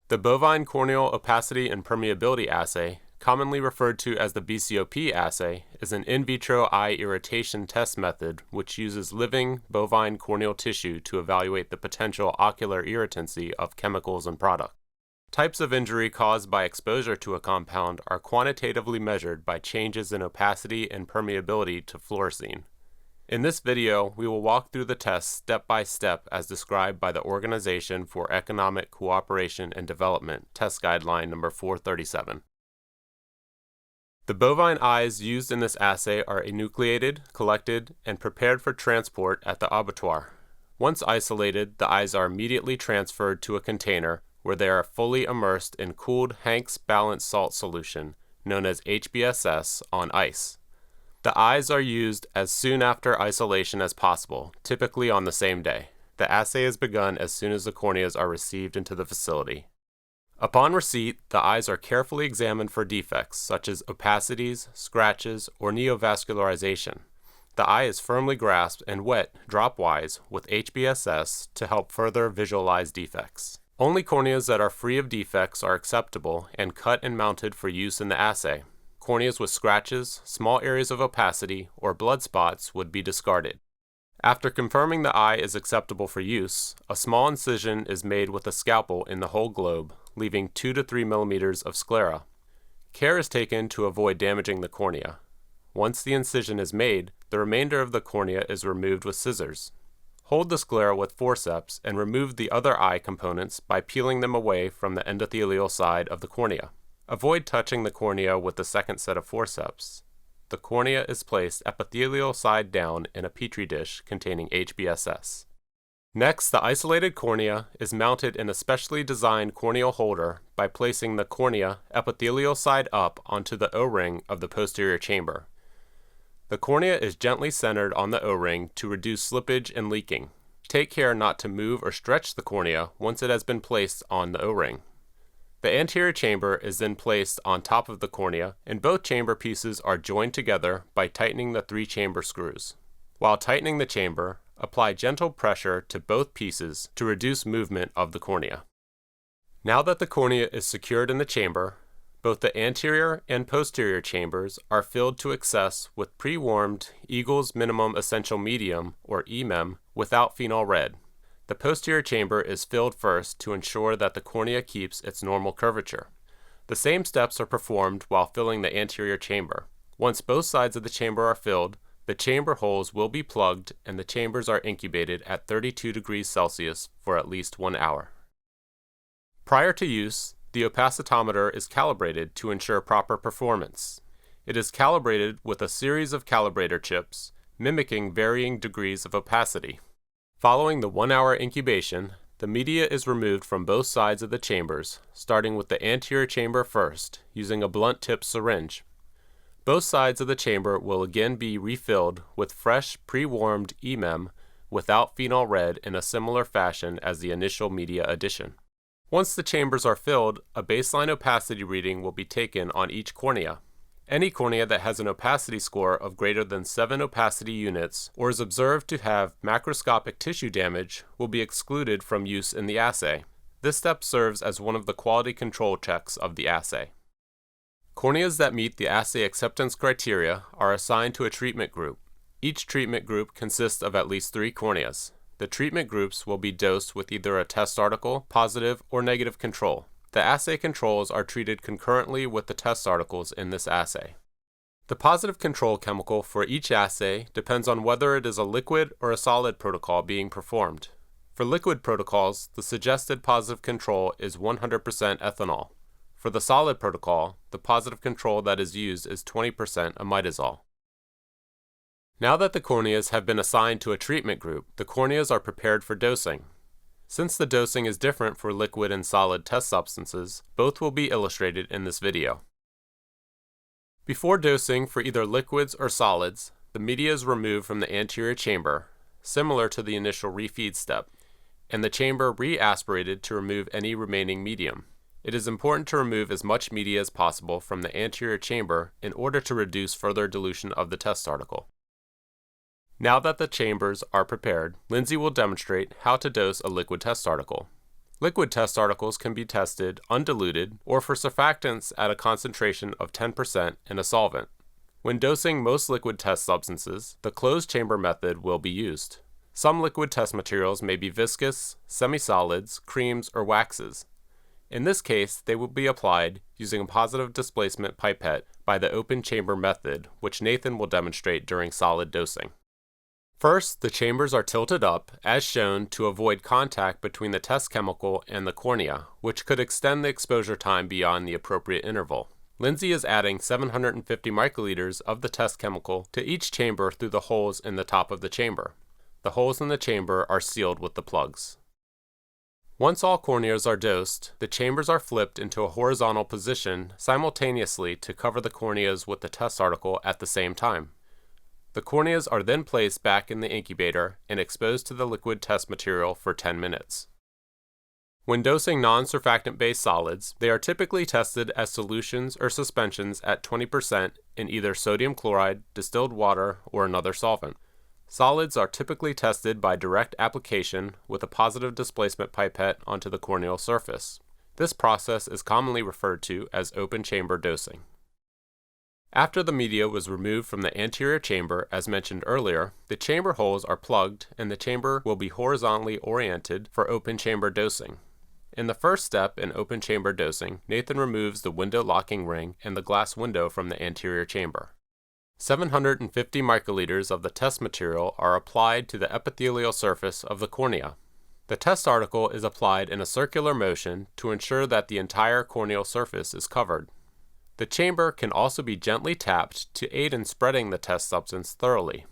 The bovine corneal opacity and permeability assay, commonly referred to as the BCOP assay, is an in vitro eye irritation test method which uses living bovine corneal tissue to evaluate the potential ocular irritancy of chemicals and products. Types of injury caused by exposure to a compound are quantitatively measured by changes in opacity and permeability to fluorescein. In this video, we will walk through the tests step by step as described by the Organization for Economic Cooperation and Development Test Guideline number 437. The bovine eyes used in this assay are enucleated, collected, and prepared for transport at the abattoir. Once isolated, the eyes are immediately transferred to a container where they are fully immersed in cooled Hanks balanced salt solution, known as HBSS, on ice. The eyes are used as soon after isolation as possible, typically on the same day. The assay is begun as soon as the corneas are received into the facility. Upon receipt, the eyes are carefully examined for defects such as opacities, scratches, or neovascularization. The eye is firmly grasped and wet, drop-wise, with HBSS to help further visualize defects. Only corneas that are free of defects are acceptable and cut and mounted for use in the assay. Corneas with scratches, small areas of opacity, or blood spots would be discarded. After confirming the eye is acceptable for use, a small incision is made with a scalpel in the whole globe, leaving 2 to 3 millimeters of sclera. Care is taken to avoid damaging the cornea. Once the incision is made, the remainder of the cornea is removed with scissors. Hold the sclera with forceps and remove the other eye components by peeling them away from the endothelial side of the cornea. Avoid touching the cornea with the second set of forceps. The cornea is placed epithelial side down in a petri dish containing HBSS. Next, the isolated cornea is mounted in a specially designed corneal holder by placing the cornea epithelial side up onto the O-ring of the posterior chamber. The cornea is gently centered on the O-ring to reduce slippage and leaking. Take care not to move or stretch the cornea once it has been placed on the O-ring. The anterior chamber is then placed on top of the cornea, and both chamber pieces are joined together by tightening the 3 chamber screws. While tightening the chamber, apply gentle pressure to both pieces to reduce movement of the cornea. Now that the cornea is secured in the chamber, both the anterior and posterior chambers are filled to excess with pre-warmed Eagle's Minimum Essential Medium, or EMEM, without phenol red. The posterior chamber is filled first to ensure that the cornea keeps its normal curvature. The same steps are performed while filling the anterior chamber. Once both sides of the chamber are filled, the chamber holes will be plugged and the chambers are incubated at 32 degrees Celsius for at least 1 hour. Prior to use, the opacitometer is calibrated to ensure proper performance. It is calibrated with a series of calibrator chips, mimicking varying degrees of opacity. Following the 1-hour incubation, the media is removed from both sides of the chambers, starting with the anterior chamber first, using a blunt-tip syringe. Both sides of the chamber will again be refilled with fresh, pre-warmed EMEM without phenol red in a similar fashion as the initial media addition. Once the chambers are filled, a baseline opacity reading will be taken on each cornea. Any cornea that has an opacity score of greater than 7 opacity units or is observed to have macroscopic tissue damage will be excluded from use in the assay. This step serves as one of the quality control checks of the assay. Corneas that meet the assay acceptance criteria are assigned to a treatment group. Each treatment group consists of at least 3 corneas. The treatment groups will be dosed with either a test article, positive or negative control. The assay controls are treated concurrently with the test articles in this assay. The positive control chemical for each assay depends on whether it is a liquid or a solid protocol being performed. For liquid protocols, the suggested positive control is 100% ethanol. For the solid protocol, the positive control that is used is 20% imidazole. Now that the corneas have been assigned to a treatment group, the corneas are prepared for dosing. Since the dosing is different for liquid and solid test substances, both will be illustrated in this video. Before dosing for either liquids or solids, the media is removed from the anterior chamber, similar to the initial refeed step, and the chamber re-aspirated to remove any remaining medium. It is important to remove as much media as possible from the anterior chamber in order to reduce further dilution of the test article. Now that the chambers are prepared, Lindsay will demonstrate how to dose a liquid test article. Liquid test articles can be tested undiluted or for surfactants at a concentration of 10% in a solvent. When dosing most liquid test substances, the closed chamber method will be used. Some liquid test materials may be viscous, semisolids, creams, or waxes. In this case, they will be applied using a positive displacement pipette by the open chamber method, which Nathan will demonstrate during solid dosing. First, the chambers are tilted up, as shown, to avoid contact between the test chemical and the cornea, which could extend the exposure time beyond the appropriate interval. Lindsay is adding 750 microliters of the test chemical to each chamber through the holes in the top of the chamber. The holes in the chamber are sealed with the plugs. Once all corneas are dosed, the chambers are flipped into a horizontal position simultaneously to cover the corneas with the test article at the same time. The corneas are then placed back in the incubator and exposed to the liquid test material for 10 minutes. When dosing non-surfactant-based solids, they are typically tested as solutions or suspensions at 20% in either sodium chloride, distilled water, or another solvent. Solids are typically tested by direct application with a positive displacement pipette onto the corneal surface. This process is commonly referred to as open chamber dosing. After the media was removed from the anterior chamber, as mentioned earlier, the chamber holes are plugged and the chamber will be horizontally oriented for open chamber dosing. In the first step in open chamber dosing, Nathan removes the window locking ring and the glass window from the anterior chamber. 750 microliters of the test material are applied to the epithelial surface of the cornea. The test article is applied in a circular motion to ensure that the entire corneal surface is covered. The chamber can also be gently tapped to aid in spreading the test substance thoroughly.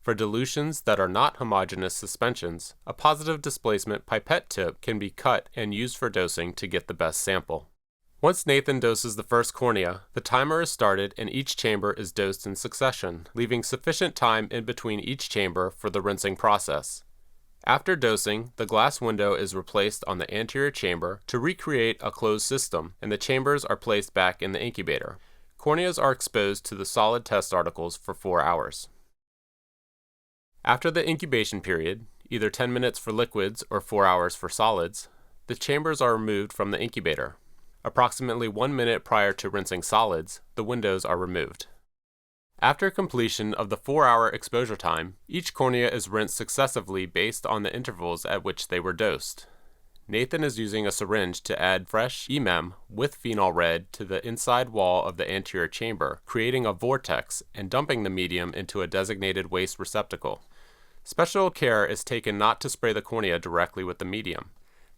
For dilutions that are not homogeneous suspensions, a positive displacement pipette tip can be cut and used for dosing to get the best sample. Once Nathan doses the first cornea, the timer is started and each chamber is dosed in succession, leaving sufficient time in between each chamber for the rinsing process. After dosing, the glass window is replaced on the anterior chamber to recreate a closed system, and the chambers are placed back in the incubator. Corneas are exposed to the solid test articles for 4 hours. After the incubation period, either 10 minutes for liquids or 4 hours for solids, the chambers are removed from the incubator. Approximately 1 minute prior to rinsing solids, the windows are removed. After completion of the 4-hour exposure time, each cornea is rinsed successively based on the intervals at which they were dosed. Nathan is using a syringe to add fresh EMEM with phenol red to the inside wall of the anterior chamber, creating a vortex and dumping the medium into a designated waste receptacle. Special care is taken not to spray the cornea directly with the medium.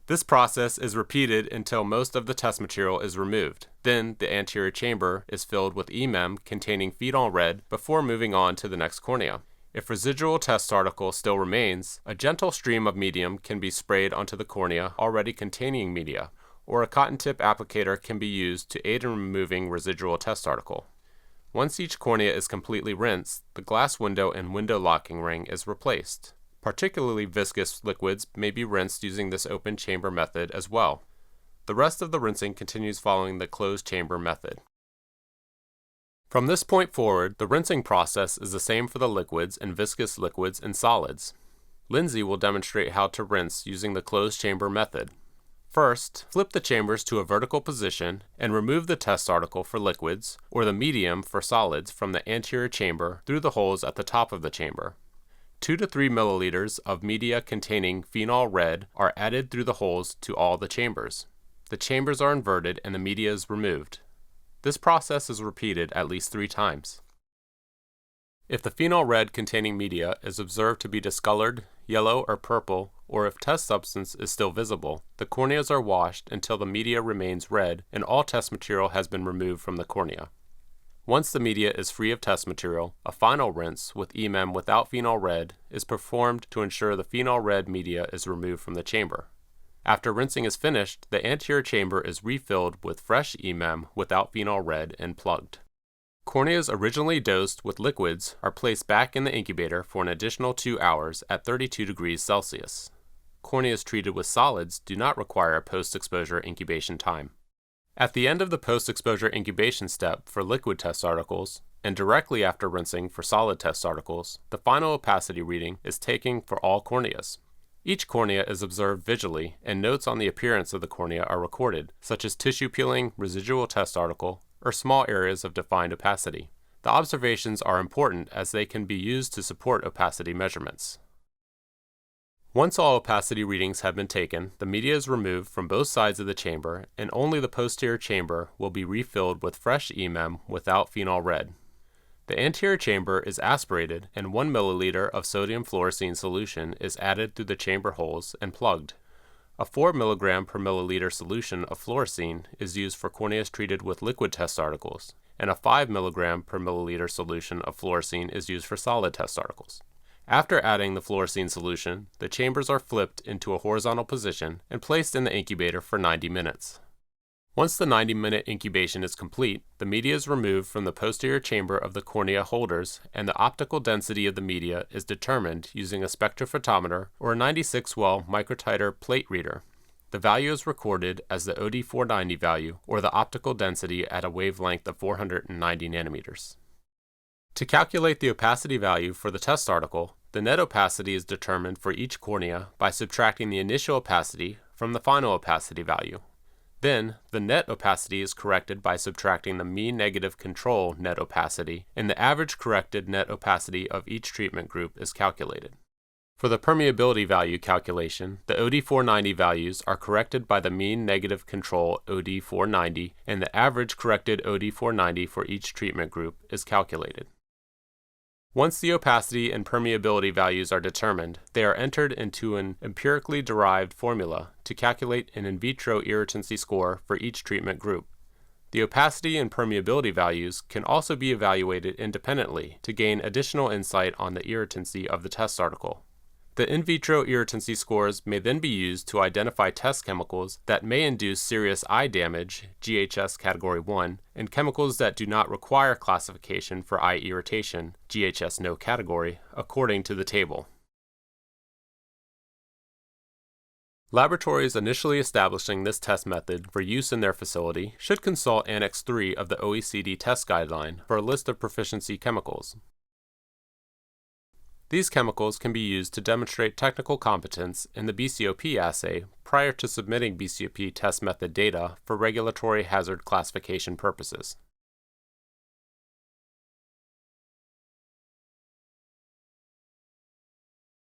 This process is repeated until most of the test material is removed. Then the anterior chamber is filled with EMEM containing phenol red before moving on to the next cornea. If residual test article still remains, a gentle stream of medium can be sprayed onto the cornea already containing media, or a cotton tip applicator can be used to aid in removing residual test article. Once each cornea is completely rinsed, the glass window and window locking ring is replaced. Particularly viscous liquids may be rinsed using this open chamber method as well. The rest of the rinsing continues following the closed chamber method. From this point forward, the rinsing process is the same for the liquids and viscous liquids and solids. Lindsay will demonstrate how to rinse using the closed chamber method. First, flip the chambers to a vertical position and remove the test article for liquids or the medium for solids from the anterior chamber through the holes at the top of the chamber. 2 to 3 milliliters of media containing phenol red are added through the holes to all the chambers. The chambers are inverted and the media is removed. This process is repeated at least 3 times. If the phenol red containing media is observed to be discolored, yellow, or purple, or if test substance is still visible, the corneas are washed until the media remains red and all test material has been removed from the cornea. Once the media is free of test material, a final rinse with EMEM without phenol red is performed to ensure the phenol red media is removed from the chamber. After rinsing is finished, the anterior chamber is refilled with fresh EMEM without phenol red and plugged. Corneas originally dosed with liquids are placed back in the incubator for an additional 2 hours at 32 degrees Celsius. Corneas treated with solids do not require a post-exposure incubation time. At the end of the post-exposure incubation step for liquid test articles, and directly after rinsing for solid test articles, the final opacity reading is taken for all corneas. Each cornea is observed visually, and notes on the appearance of the cornea are recorded, such as tissue peeling, residual test article, or small areas of defined opacity. The observations are important as they can be used to support opacity measurements. Once all opacity readings have been taken, the media is removed from both sides of the chamber, and only the posterior chamber will be refilled with fresh EMEM without phenol red. The anterior chamber is aspirated, and 1 milliliter of sodium fluorescein solution is added through the chamber holes and plugged. A 4 mg per milliliter solution of fluorescein is used for corneas treated with liquid test articles, and a 5 mg per milliliter solution of fluorescein is used for solid test articles. After adding the fluorescein solution, the chambers are flipped into a horizontal position and placed in the incubator for 90 minutes. Once the 90-minute incubation is complete, the media is removed from the posterior chamber of the cornea holders, and the optical density of the media is determined using a spectrophotometer or a 96-well microtiter plate reader. The value is recorded as the OD490 value, or the optical density at a wavelength of 490 nanometers. To calculate the opacity value for the test article, the net opacity is determined for each cornea by subtracting the initial opacity from the final opacity value. Then, the net opacity is corrected by subtracting the mean negative control net opacity, and the average corrected net opacity of each treatment group is calculated. For the permeability value calculation, the OD490 values are corrected by the mean negative control OD490, and the average corrected OD490 for each treatment group is calculated. Once the opacity and permeability values are determined, they are entered into an empirically derived formula to calculate an in vitro irritancy score for each treatment group. The opacity and permeability values can also be evaluated independently to gain additional insight on the irritancy of the test article. The in vitro irritancy scores may then be used to identify test chemicals that may induce serious eye damage, GHS Category 1, and chemicals that do not require classification for eye irritation, GHS No Category, according to the table. Laboratories initially establishing this test method for use in their facility should consult Annex 3 of the OECD test guideline for a list of proficiency chemicals. These chemicals can be used to demonstrate technical competence in the BCOP assay prior to submitting BCOP test method data for regulatory hazard classification purposes.